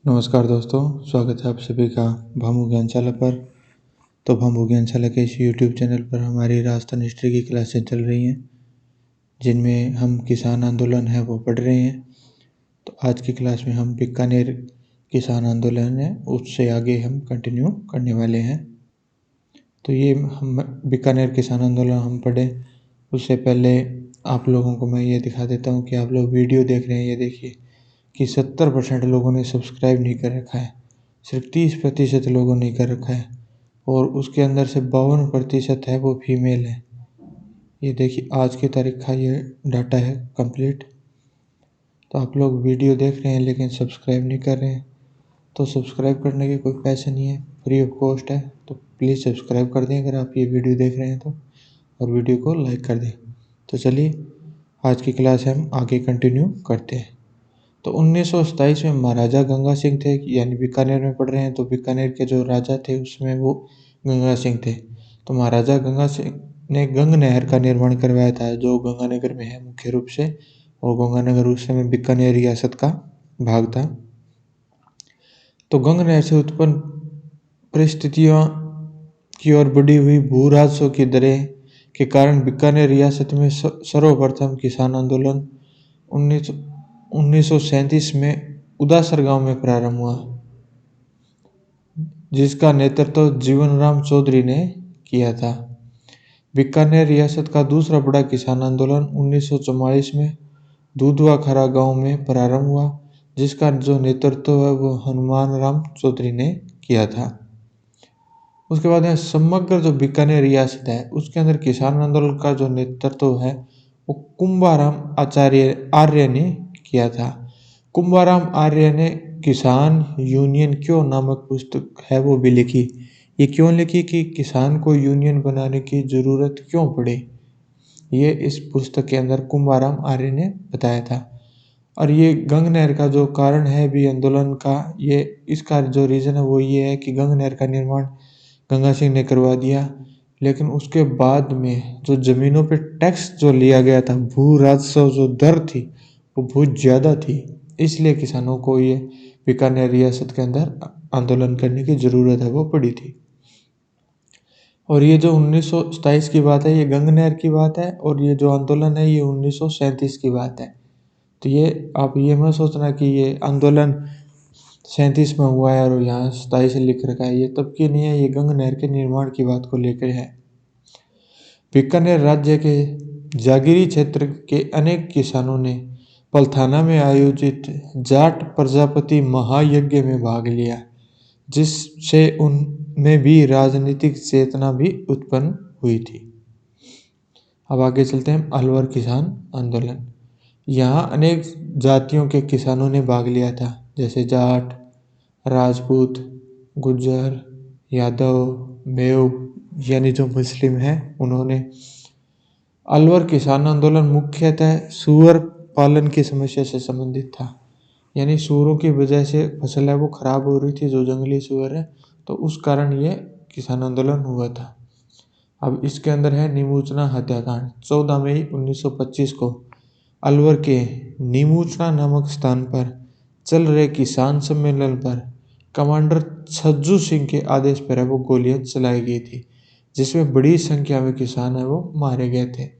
नमस्कार दोस्तों, स्वागत है आप सभी का भामू ज्ञानशाला पर। तो भामू ज्ञानशाला के इस यूट्यूब चैनल पर हमारी राजस्थान हिस्ट्री की क्लासें चल रही हैं, जिनमें हम किसान आंदोलन है वो पढ़ रहे हैं। तो आज की क्लास में हम बीकानेर किसान आंदोलन है उससे आगे हम कंटिन्यू करने वाले हैं। तो ये हम बीकानेर किसान आंदोलन हम पढ़े उससे पहले आप लोगों को मैं ये दिखा देता हूँ कि आप लोग वीडियो देख रहे हैं। ये देखिए कि 70% लोगों ने सब्सक्राइब नहीं कर रखा है, सिर्फ 30% लोगों ने कर रखा है, और उसके अंदर से 52% है वो फीमेल है। ये देखिए आज की तारीख का ये डाटा है कंप्लीट। तो आप लोग वीडियो देख रहे हैं लेकिन सब्सक्राइब नहीं कर रहे हैं। तो सब्सक्राइब करने के कोई पैसे नहीं है, फ्री ऑफ कॉस्ट है। तो प्लीज़ सब्सक्राइब कर दें अगर आप ये वीडियो देख रहे हैं तो, और वीडियो को लाइक कर दें। तो चलिए आज की क्लास हम आगे कंटिन्यू करते हैं। तो 1927 में महाराजा गंगा सिंह थे, यानी बीकानेर में पढ़ रहे हैं। तो बीकानेर के जो राजा थे उसमें वो गंगा सिंह थे। तो महाराजा गंगा सिंह ने गंग नहर का निर्माण करवाया था, जो गंगानगर में है मुख्य रूप से। और गंगानगर उस समय बीकानेर रियासत का भाग था। तो गंग नहर से उत्पन्न परिस्थितियों की ओर बढ़ी हुई भू राजस्व की दरें के कारण बीकानेर रियासत में सर्वप्रथम किसान आंदोलन 1937 में उदासर गांव में प्रारंभ हुआ, जिसका नेतृत्व जीवनराम चौधरी ने किया था। बीकानेर रियासत का दूसरा बड़ा किसान आंदोलन 1944 में दूधवा खरा गांव में प्रारंभ हुआ, जिसका जो नेतृत्व है वो हनुमान राम चौधरी ने किया था। उसके बाद है समग्र जो बीकानेर रियासत है उसके अंदर किसान आंदोलन का जो नेतृत्व है वो कुंभाराम आर्य ने किया था। कुंभाराम आर्य ने किसान यूनियन क्यों नामक पुस्तक है वो भी लिखी। ये क्यों लिखी कि किसान को यूनियन बनाने की जरूरत क्यों पड़े, ये इस पुस्तक के अंदर कुंभाराम आर्य ने बताया था। और ये गंग नहर का जो कारण है भी आंदोलन का, ये इसका जो रीज़न है वो ये है कि गंग नहर का निर्माण गंगा सिंह ने करवा दिया, लेकिन उसके बाद में जो ज़मीनों पे टैक्स जो लिया गया था, भू राजस्व जो दर थी वो बहुत ज़्यादा थी। इसलिए किसानों को ये बीकानेर रियासत के अंदर आंदोलन करने की ज़रूरत है वो पड़ी थी। और ये जो 1927 की बात है ये गंग नहर की बात है, और ये जो आंदोलन है ये 1937 की बात है। तो ये आप ये मत सोचना कि ये आंदोलन 37 में हुआ है और यहाँ 27 लिख रखा है, ये तब की नहीं है, ये गंग नहर के निर्माण की बात को लेकर है। बीकानेर राज्य के जागीरी क्षेत्र के अनेक किसानों ने पलथाना में आयोजित जाट प्रजापति महायज्ञ में भाग लिया, जिससे उनमें भी राजनीतिक चेतना भी उत्पन्न हुई थी। अब आगे चलते हैं अलवर किसान आंदोलन। यहाँ अनेक जातियों के किसानों ने भाग लिया था, जैसे जाट, राजपूत, गुज्जर, यादव, मेव यानी जो मुस्लिम हैं उन्होंने। अलवर किसान आंदोलन मुख्यतः सूअर पालन की समस्या से संबंधित था, यानी सूअरों की वजह से फसल है वो खराब हो रही थी, जो जंगली सूअर है, तो उस कारण ये किसान आंदोलन हुआ था। अब इसके अंदर है नीमूचना हत्याकांड। 14 मई 1925 को अलवर के नीमूचना नामक स्थान पर चल रहे किसान सम्मेलन पर कमांडर छज्जू सिंह के आदेश पर वो गोलियां चलाई गई थी, जिसमें बड़ी संख्या में किसान है वो मारे गए थे।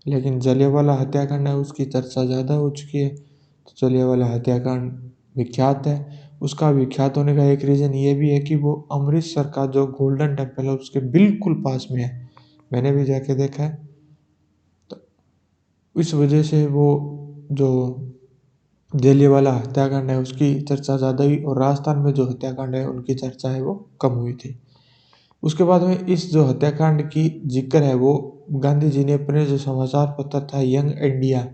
लेकिन जलियांवाला हत्याकांड है उसकी चर्चा ज़्यादा हो चुकी है। तो जलियांवाला हत्याकांड विख्यात है। उसका विख्यात होने का एक रीज़न ये भी है कि वो अमृतसर का जो गोल्डन टेम्पल है उसके बिल्कुल पास में है, मैंने भी जाके देखा है। तो इस वजह से वो जो जलियांवाला हत्याकांड है उसकी चर्चा ज़्यादा हुई, और राजस्थान में जो हत्याकांड है उनकी चर्चा है वो कम हुई थी। उसके बाद में इस जो हत्याकांड की जिक्र है वो गांधी जी ने अपने जो समाचार पत्र था यंग इंडिया,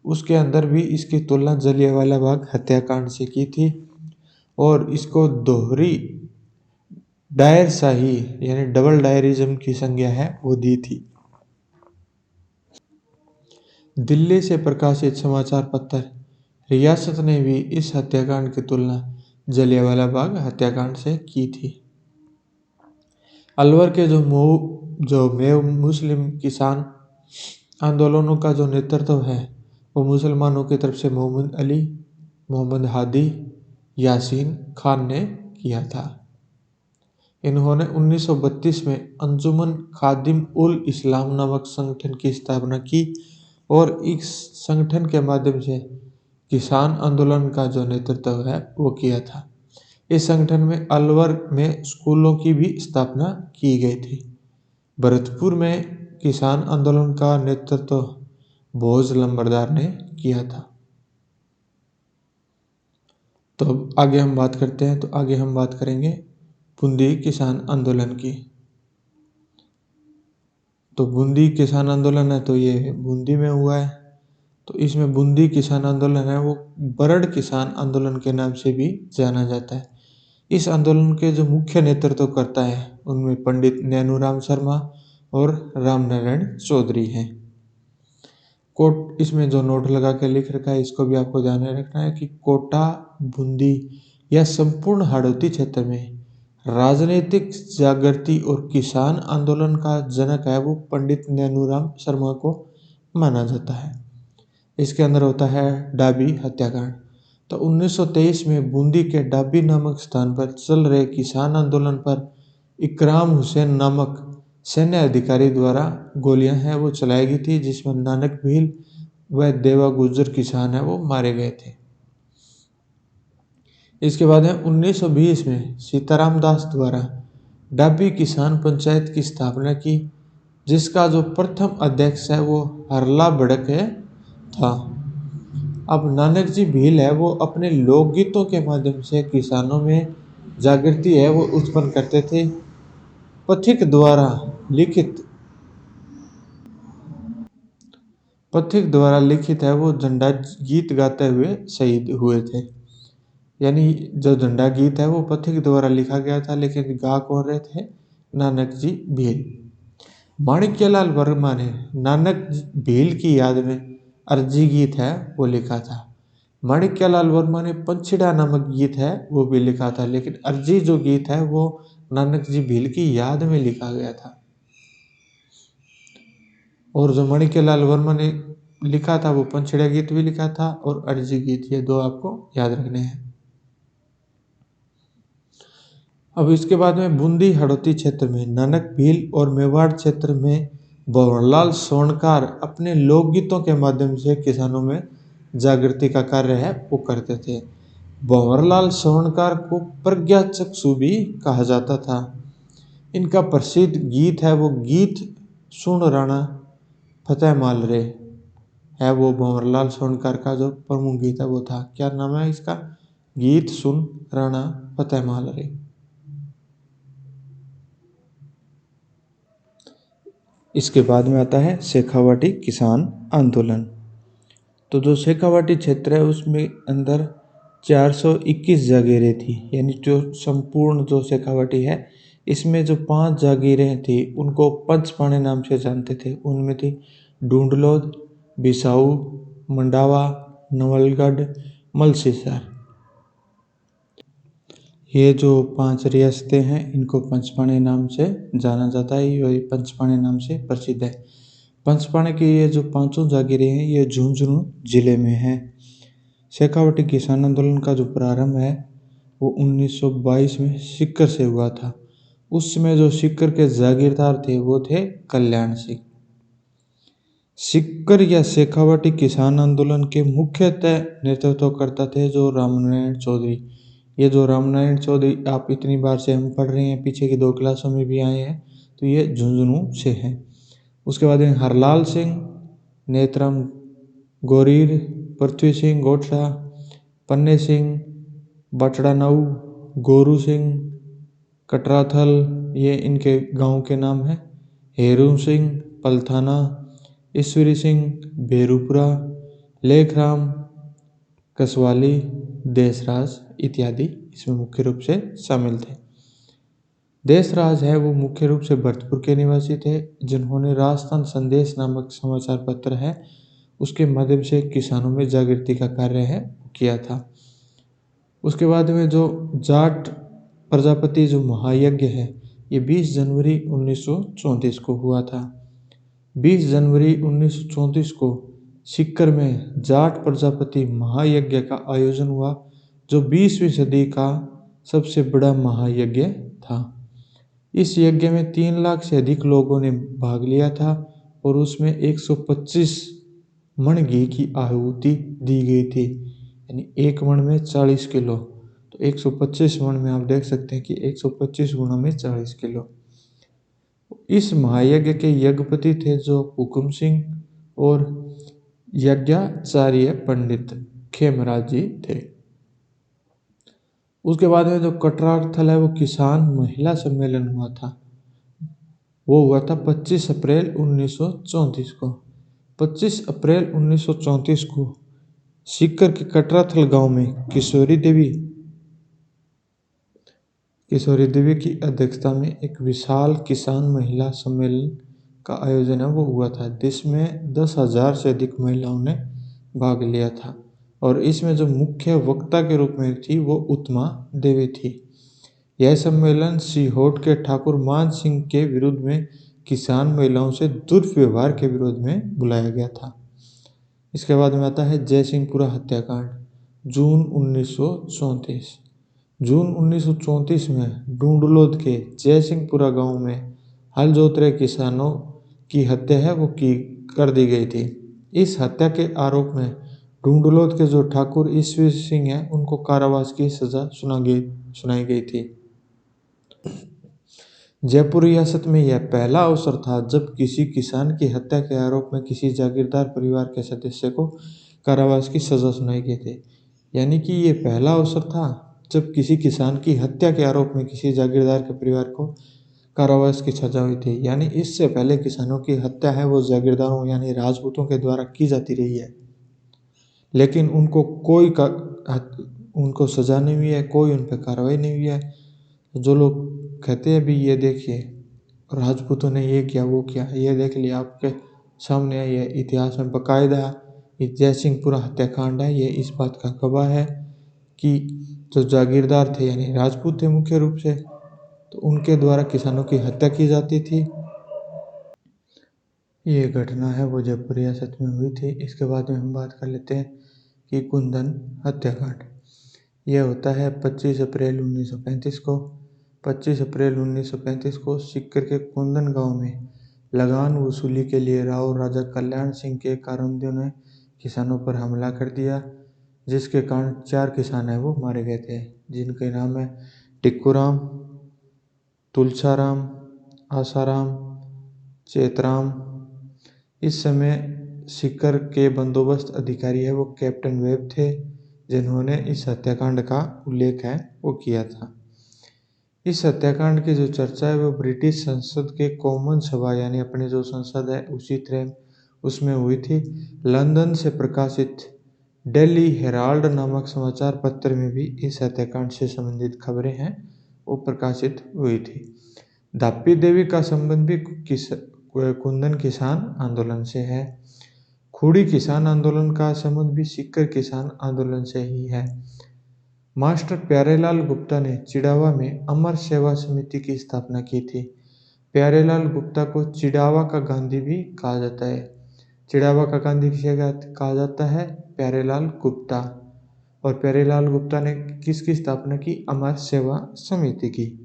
उसके अंदर भी इसकी तुलना जलियांवाला बाग हत्याकांड से की थी, और इसको दोहरी डायरशाही यानी डबल डायरिज्म की संज्ञा है वो दी थी। दिल्ली से प्रकाशित समाचार पत्र रियासत ने भी इस हत्याकांड की तुलना जलियांवाला बाग हत्याकांड से की थी। अलवर के जो मेव मुस्लिम किसान आंदोलनों का जो नेतृत्व है वो मुसलमानों की तरफ से मोहम्मद अली, मोहम्मद हादी, यासीन खान ने किया था। इन्होंने 1932 में अंजुमन खादिम उल इस्लाम नामक संगठन की स्थापना की और इस संगठन के माध्यम से किसान आंदोलन का जो नेतृत्व है वो किया था। इस संगठन में अलवर में स्कूलों की भी स्थापना की गई थी। भरतपुर में किसान आंदोलन का नेतृत्व भोज लंबरदार ने किया था। तो अब आगे हम बात करते हैं, तो आगे हम बात करेंगे बूंदी किसान आंदोलन की। तो बूंदी किसान आंदोलन है तो ये बूंदी में हुआ है। तो इसमें बूंदी किसान आंदोलन है वो बरड़ किसान आंदोलन के नाम से भी जाना जाता है। इस आंदोलन के जो मुख्य नेतृत्व करता है उनमें पंडित नैनूराम शर्मा और रामनारायण चौधरी हैं। कोट इसमें जो नोट लगा के लिख रखा है इसको भी आपको ध्यान में रखना है कि कोटा बूंदी या संपूर्ण हाड़ौती क्षेत्र में राजनीतिक जागृति और किसान आंदोलन का जनक है वो पंडित नैनूराम शर्मा को माना जाता है। इसके अंदर होता है डाबी हत्याकांड। तो 1923 में बूंदी के डाबी नामक स्थान पर चल रहे किसान आंदोलन पर इकराम हुसैन नामक सैन्य अधिकारी द्वारा गोलियां हैं वो चलाई गई थी, जिसमें नानक भील व देवा गुज्जर किसान है वो मारे गए थे। इसके बाद है 1920 में सीताराम दास द्वारा डाबी किसान पंचायत की स्थापना की, जिसका जो प्रथम अध्यक्ष है वो हरला भड़क है था। अब नानक जी भील है वो अपने लोकगीतों के माध्यम से किसानों में जागृति है वो उत्पन्न करते थे। पथिक द्वारा लिखित पथिक द्वारा लिखित है वो झंडा गीत गाते हुए शहीद हुए थे। यानी जो झंडा गीत है वो पथिक द्वारा लिखा गया था, लेकिन गा कौन रहे थे? नानक जी भील। माणिक्यलाल वर्मा ने नानक भील की याद में अर्जी गीत है वो लिखा था। माणिक्यलाल वर्मा ने पंछिड़ा नामक गीत है वो भी लिखा था, लेकिन अर्जी जो गीत है वो नानक जी भील की याद में लिखा गया था। और जो माणिक्यलाल वर्मा ने लिखा था वो पंछिड़ा गीत भी लिखा था और अर्जी गीत, ये दो आपको याद रखने हैं। अब इसके बाद में बूंदी हड़ौती क्षेत्र में नानक भील और मेवाड़ क्षेत्र में भंवरलाल सोनकार अपने लोकगीतों के माध्यम से किसानों में जागृति का कार्य है वो करते थे। भंवरलाल सोनकार को प्रज्ञा चक्षु भी कहा जाता था। इनका प्रसिद्ध गीत है वो गीत सुन राणा फतेह माल रे है, वो भंवरलाल सोनकार का जो प्रमुख गीत है वो था। क्या नाम है इसका? गीत सुन राणा फतेह माल रे। इसके बाद में आता है शेखावाटी किसान आंदोलन। तो जो शेखावाटी क्षेत्र है उसमें अंदर 421 जागीरें थी, यानी जो संपूर्ण जो शेखावाटी है इसमें जो 5 जागीरें थी उनको पंचपाणे नाम से जानते थे। उनमें थी ढूंढलोद, बिसाऊ, मंडावा, नवलगढ़, मलसीसर। ये जो 5 रियासतें हैं इनको पंचपाणे नाम से जाना जाता है, ये पंचपाणे नाम से प्रसिद्ध है। पंचपाणे की ये जो 5 जागीरें हैं ये झुंझुनू जिले में है। शेखावाटी किसान आंदोलन का जो प्रारंभ है वो 1922 में सीकर से हुआ था। उस समय जो सीकर के जागीरदार थे वो थे कल्याण सिंह। सीकर या शेखावाटी किसान आंदोलन के मुख्यतः नेतृत्व करता थे जो रामनारायण चौधरी। ये जो रामनारायण चौधरी आप इतनी बार से हम पढ़ रहे हैं, पीछे की 2 क्लासों में भी आए हैं, तो ये झुंझुनू से हैं। उसके बाद हरलाल सिंह, नेत्रम गोरीर, पृथ्वी सिंह गोठला, पन्ने सिंह, बटड़ानऊ, गोरू सिंह, कटराथल, ये इनके गांव के नाम हैं। हेरू सिंह पलथाना, ईश्वरी सिंह भेरूपुरा, लेखराम कसवाली, देशराज इत्यादि इसमें मुख्य रूप से शामिल थे। देशराज है वो मुख्य रूप से भरतपुर के निवासी थे, जिन्होंने राजस्थान संदेश नामक समाचार पत्र है उसके माध्यम से किसानों में जागृति का कार्य है किया था। उसके बाद में जो जाट प्रजापति जो महायज्ञ है ये 20 जनवरी 1934 को हुआ था। 20 जनवरी 1934 को सीकर में जाट प्रजापति महायज्ञ का आयोजन हुआ, जो 20वीं सदी का सबसे बड़ा महायज्ञ था। इस यज्ञ में 3 लाख से अधिक लोगों ने भाग लिया था और उसमें 125 मण घी की आहुति दी गई थी, यानी एक मण में 40 किलो। तो 125 मण में आप देख सकते हैं कि 125 गुणों में 40 किलो। इस महायज्ञ के यज्ञपति थे जो हुकुम सिंह और यज्ञाचार्य पंडित खेमराज जी थे। उसके बाद में जो कटरा स्थल है वो किसान महिला सम्मेलन हुआ था। वो हुआ था 25 अप्रैल 1934 को। 25 अप्रैल 1934 को सीकर के कटराथल गांव में किशोरी देवी की अध्यक्षता में एक विशाल किसान महिला सम्मेलन का आयोजन है वो हुआ था, जिसमें 10,000 से अधिक महिलाओं ने भाग लिया था। और इसमें जो मुख्य वक्ता के रूप में थी वो उत्मा देवी थी। यह सम्मेलन सीहोर के ठाकुर मान सिंह के विरुद्ध में किसान महिलाओं से दुर्व्यवहार के विरोध में बुलाया गया था। इसके बाद में आता है जयसिंहपुरा हत्याकांड, जून 1934। जून 1934 में ढूंढलोद के जयसिंहपुरा गांव में हल जोत रहे किसानों की हत्या है वो की कर दी गई थी। इस हत्या के आरोप में ढूंढलोद के जो ठाकुर ईश्वर सिंह हैं उनको कारावास की सजा सुनाई गई थी। जयपुर रियासत में यह पहला अवसर था जब किसी किसान की हत्या के आरोप में किसी जागीरदार परिवार के सदस्य को कारावास की सजा सुनाई गई थी। यानी कि ये पहला अवसर था जब किसी किसान की हत्या के आरोप में किसी जागीरदार के परिवार को कारावास की सजा हुई थी। यानी इससे पहले किसानों की हत्या है वो जागीरदारों यानी राजपूतों के द्वारा की जाती रही है, लेकिन उनको सजा नहीं हुई है, कोई उन पर कार्रवाई नहीं हुई है। जो लोग कहते हैं भी ये देखिए राजपूतों ने ये किया वो किया, ये देख लिया आपके सामने है, ये इतिहास में बकायदा जयसिंहपुरा हत्याकांड है, ये इस बात का गवाह है कि जो जागीरदार थे यानी राजपूत थे मुख्य रूप से, तो उनके द्वारा किसानों की हत्या की जाती थी। ये घटना है वो जयपुर रियासत में हुई थी। इसके बाद में हम बात कर लेते हैं कि कुंदन हत्याकांड। यह होता है 25 अप्रैल 1935 को। 25 अप्रैल 1935 को सीकर के कुंदन गांव में लगान वसूली के लिए राव राजा कल्याण सिंह के कारंदियों ने किसानों पर हमला कर दिया, जिसके कारण 4 किसान हैं वो मारे गए थे, जिनके नाम है टिक्कूराम, तुलसाराम, आसाराम, चेतराम। इस समय सीकर के बंदोबस्त अधिकारी है वो कैप्टन वेब थे, जिन्होंने इस हत्याकांड का उल्लेख है वो किया था। इस हत्याकांड की जो चर्चा है वो ब्रिटिश संसद के कॉमन सभा यानी अपने जो संसद है उसी तरह उसमें हुई थी। लंदन से प्रकाशित डेली हेराल्ड नामक समाचार पत्र में भी इस हत्याकांड से संबंधित खबरें हैं वो प्रकाशित हुई थी। धापी देवी का संबंध भी कुंदन किसान आंदोलन से है। खूड़ी किसान आंदोलन का संबंध भी सीकर किसान आंदोलन से ही है। मास्टर प्यारेलाल गुप्ता ने चिड़ावा में अमर सेवा समिति की स्थापना की थी। प्यारेलाल गुप्ता को चिड़ावा का गांधी भी कहा जाता है। चिड़ावा का गांधी किसे कहा जाता है? प्यारेलाल गुप्ता। और प्यारेलाल गुप्ता ने किसकी स्थापना की? अमर सेवा समिति की।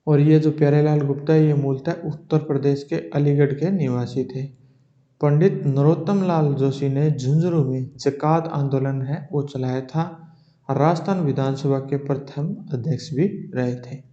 और ये जो प्यारेलाल गुप्ता है ये मूलतः उत्तर प्रदेश के अलीगढ़ के निवासी थे। पंडित नरोत्तम लाल जोशी ने झुंझुनू में जकात आंदोलन है वो चलाया था। राजस्थान विधानसभा के प्रथम अध्यक्ष भी रहे थे।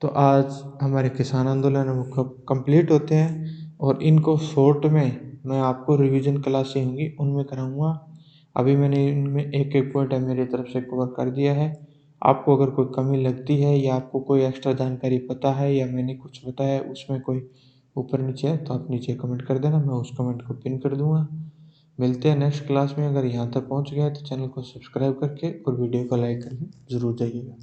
तो आज हमारे किसान आंदोलन वो कंप्लीट होते हैं और इनको शॉर्ट में मैं आपको रिवीजन क्लासें होंगी उनमें कराऊंगा। अभी मैंने इनमें एक एक पॉइंट है मेरी तरफ से कवर कर दिया है। आपको अगर कोई कमी लगती है या आपको कोई एक्स्ट्रा जानकारी पता है या मैंने कुछ बताया उसमें कोई ऊपर नीचे है तो आप नीचे कमेंट कर देना, मैं उस कमेंट को पिन कर दूंगा। मिलते हैं नेक्स्ट क्लास में। अगर यहाँ तक पहुँच गया है तो चैनल को सब्सक्राइब करके और वीडियो को लाइक करके ज़रूर जाइएगा।